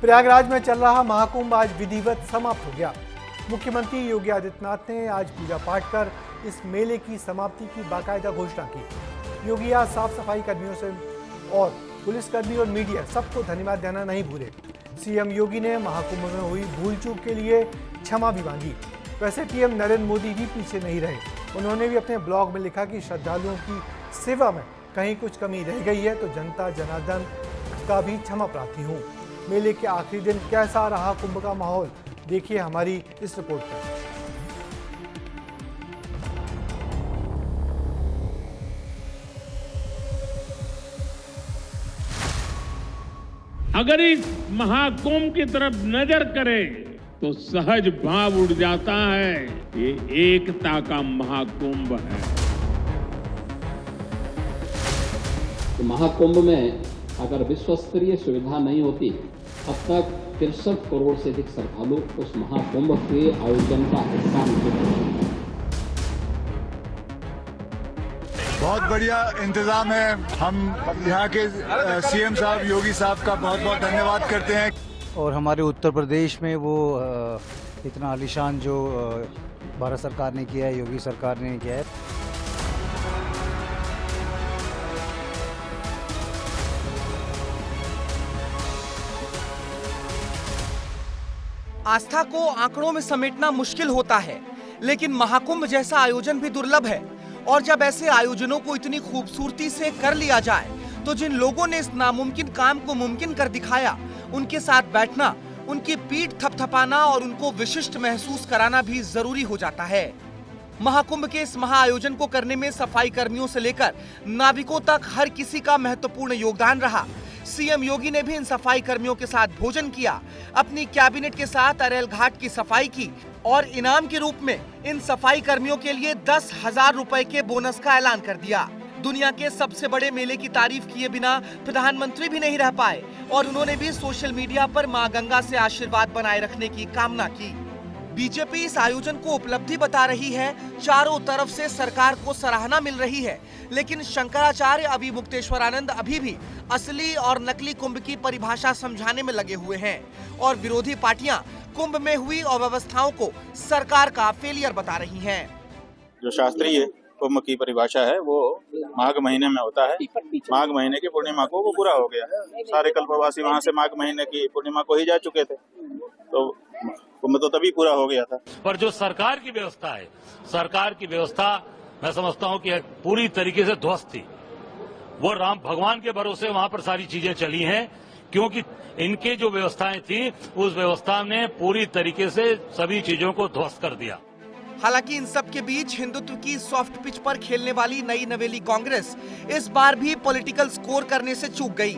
प्रयागराज में चल रहा महाकुंभ आज विधिवत समाप्त हो गया। मुख्यमंत्री योगी आदित्यनाथ ने आज पूजा पाठ कर इस मेले की समाप्ति की बाकायदा घोषणा की। योगी आज साफ सफाई कर्मियों से और पुलिसकर्मी और मीडिया सबको धन्यवाद देना नहीं भूले। सीएम योगी ने महाकुंभ में हुई भूल चूक के लिए क्षमा भी मांगी। वैसे पीएम नरेंद्र मोदी भी पीछे नहीं रहे। उन्होंने भी अपने ब्लॉग में लिखा कि श्रद्धालुओं की सेवा में कहीं कुछ कमी रह गई है तो जनता जनार्दन का भी क्षमा प्रार्थी हूँ। मेले के आखिरी दिन कैसा रहा कुंभ का माहौल, देखिए हमारी इस रिपोर्ट में। अगर इस महाकुंभ की तरफ नजर करें तो सहज भाव उड़ जाता है, ये एकता का महाकुंभ है। तो महाकुंभ में अगर विश्व स्तरीय सुविधा नहीं होती, अब तक 63 करोड़ से अधिक श्रद्धालु उस महाकुंभ के आयोजन का हिस्सा नहीं। बहुत बढ़िया इंतजाम है। हम यहाँ के सीएम साहब योगी साहब का बहुत बहुत धन्यवाद करते हैं। और हमारे उत्तर प्रदेश में वो इतना आलीशान जो भारत सरकार ने किया है, योगी सरकार ने किया है। आस्था को आंकड़ों में समेटना मुश्किल होता है, लेकिन महाकुंभ जैसा आयोजन भी दुर्लभ है। और जब ऐसे आयोजनों को इतनी खूबसूरती से कर लिया जाए तो जिन लोगों ने इस नामुमकिन काम को मुमकिन कर दिखाया, उनके साथ बैठना, उनकी पीठ थपथपाना और उनको विशिष्ट महसूस कराना भी जरूरी हो जाता है। महाकुंभ के इस महाआयोजन को करने में सफाई कर्मियों से लेकर नाविकों तक हर किसी का महत्वपूर्ण योगदान रहा। सीएम योगी ने भी इन सफाई कर्मियों के साथ भोजन किया, अपनी कैबिनेट के साथ अरेल घाट की सफाई की और इनाम के रूप में इन सफाई कर्मियों के लिए 10,000 रुपए के बोनस का ऐलान कर दिया। दुनिया के सबसे बड़े मेले की तारीफ किए बिना प्रधानमंत्री भी नहीं रह पाए और उन्होंने भी सोशल मीडिया पर मां गंगा से आशीर्वाद बनाए रखने की कामना की। बीजेपी इस आयोजन को उपलब्धि बता रही है, चारों तरफ से सरकार को सराहना मिल रही है, लेकिन शंकराचार्य अभी मुक्तेश्वरानंद अभी भी असली और नकली कुंभ की परिभाषा समझाने में लगे हुए हैं और विरोधी पार्टियां कुंभ में हुई अव्यवस्थाओं को सरकार का फेलियर बता रही हैं। जो शास्त्रीय कुंभ की परिभाषा है वो माघ महीने में होता है। माघ महीने की पूर्णिमा को वो पूरा हो गया। सारे कल्पवासी वहाँ से माघ महीने की पूर्णिमा को ही जा चुके थे, तो कुंभ तो तभी पूरा हो गया था। पर जो सरकार की व्यवस्था है, सरकार की व्यवस्था मैं समझता हूँ कि पूरी तरीके से ध्वस्त थी। वो राम भगवान के भरोसे वहाँ पर सारी चीजें चली हैं, क्योंकि इनके जो व्यवस्थाएं थी उस व्यवस्था ने पूरी तरीके से सभी चीजों को ध्वस्त कर दिया। हालांकि इन सब के बीच हिंदुत्व की सॉफ्ट पिच पर खेलने वाली नई नवेली कांग्रेस इस बार भी पॉलिटिकल स्कोर करने से चूक गई।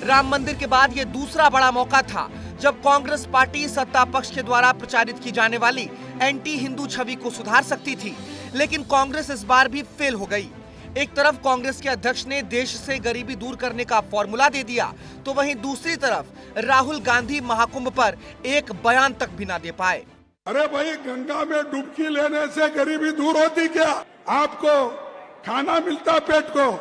राम मंदिर के बाद ये दूसरा बड़ा मौका था जब कांग्रेस पार्टी सत्ता पक्ष के द्वारा प्रचारित की जाने वाली एंटी हिंदू छवि को सुधार सकती थी, लेकिन कांग्रेस इस बार भी फेल हो गई। एक तरफ कांग्रेस के अध्यक्ष ने देश से गरीबी दूर करने का फॉर्मूला दे दिया, तो वहीं दूसरी तरफ राहुल गांधी महाकुंभ पर एक बयान तक भी ना दे पाए। अरे भाई, गंगा में डुबकी लेने से गरीबी दूर होती क्या? आपको खाना मिलता पेट को।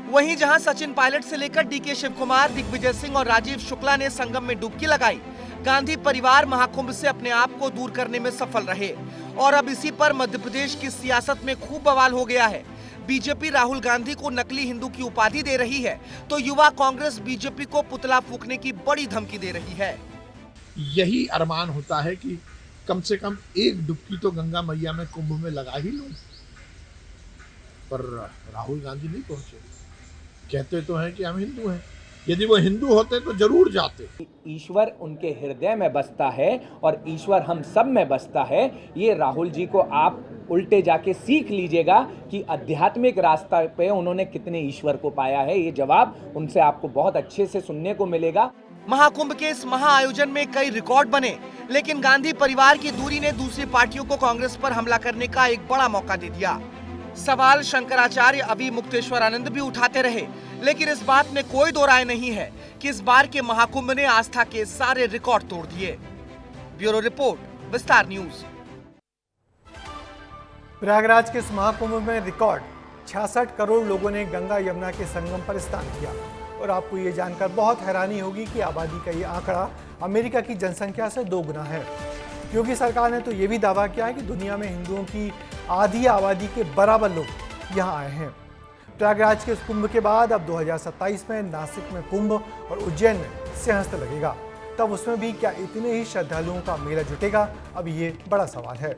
वहीं जहां सचिन पायलट से लेकर डीके शिव कुमार, दिग्विजय सिंह और राजीव शुक्ला ने संगम में डुबकी लगाई, गांधी परिवार महाकुंभ से अपने आप को दूर करने में सफल रहे। और अब इसी पर मध्य प्रदेश की सियासत में खूब बवाल हो गया है। बीजेपी राहुल गांधी को नकली हिंदू की उपाधि दे रही है, तो युवा कांग्रेस बीजेपी को पुतला फूंकने की बड़ी धमकी दे रही है। यही अरमान होता है कि कम से कम एक डुबकी तो गंगा मैया में कुंभ में लगा ही लो, पर राहुल गांधी नहीं पहुंचे। कहते तो हैं कि हम हिंदू हैं, यदि वो हिंदू होते तो जरूर जाते। ईश्वर उनके हृदय में बसता है और ईश्वर हम सब में बसता है। ये राहुल जी को आप उल्टे जाके सीख लीजिएगा कि आध्यात्मिक रास्ता पे उन्होंने कितने ईश्वर को पाया है। ये जवाब उनसे आपको बहुत अच्छे से सुनने को मिलेगा। महाकुंभ के इस महाआयोजन में कई रिकॉर्ड बने, लेकिन गांधी परिवार की दूरी ने दूसरी पार्टियों को कांग्रेस पर हमला करने का एक बड़ा मौका दे दिया। सवाल शंकराचार्य अभी मुक्तेश्वरानंद भी उठाते रहे, लेकिन इस बात में कोई दो राय नहीं है कि इस बार के महाकुंभ ने आस्था के सारे रिकॉर्ड तोड़ दिए। ब्यूरो रिपोर्ट, विस्तार न्यूज। प्रयागराज के इस महाकुंभ में रिकॉर्ड 66 करोड़ लोगों ने गंगा यमुना के संगम पर स्नान किया और आपको ये जानकर बहुत हैरानी होगी कि आबादी का ये आंकड़ा अमेरिका की जनसंख्या से 2 गुना है। योगी सरकार ने तो ये भी दावा किया है कि दुनिया में हिंदुओं की आधी आबादी के बराबर लोग यहाँ आए हैं। प्रयागराज के कुंभ के बाद अब 2027 में नासिक में कुंभ और उज्जैन में सिंहस्थ लगेगा। तब उसमें भी क्या इतने ही श्रद्धालुओं का मेला जुटेगा, अब ये बड़ा सवाल है।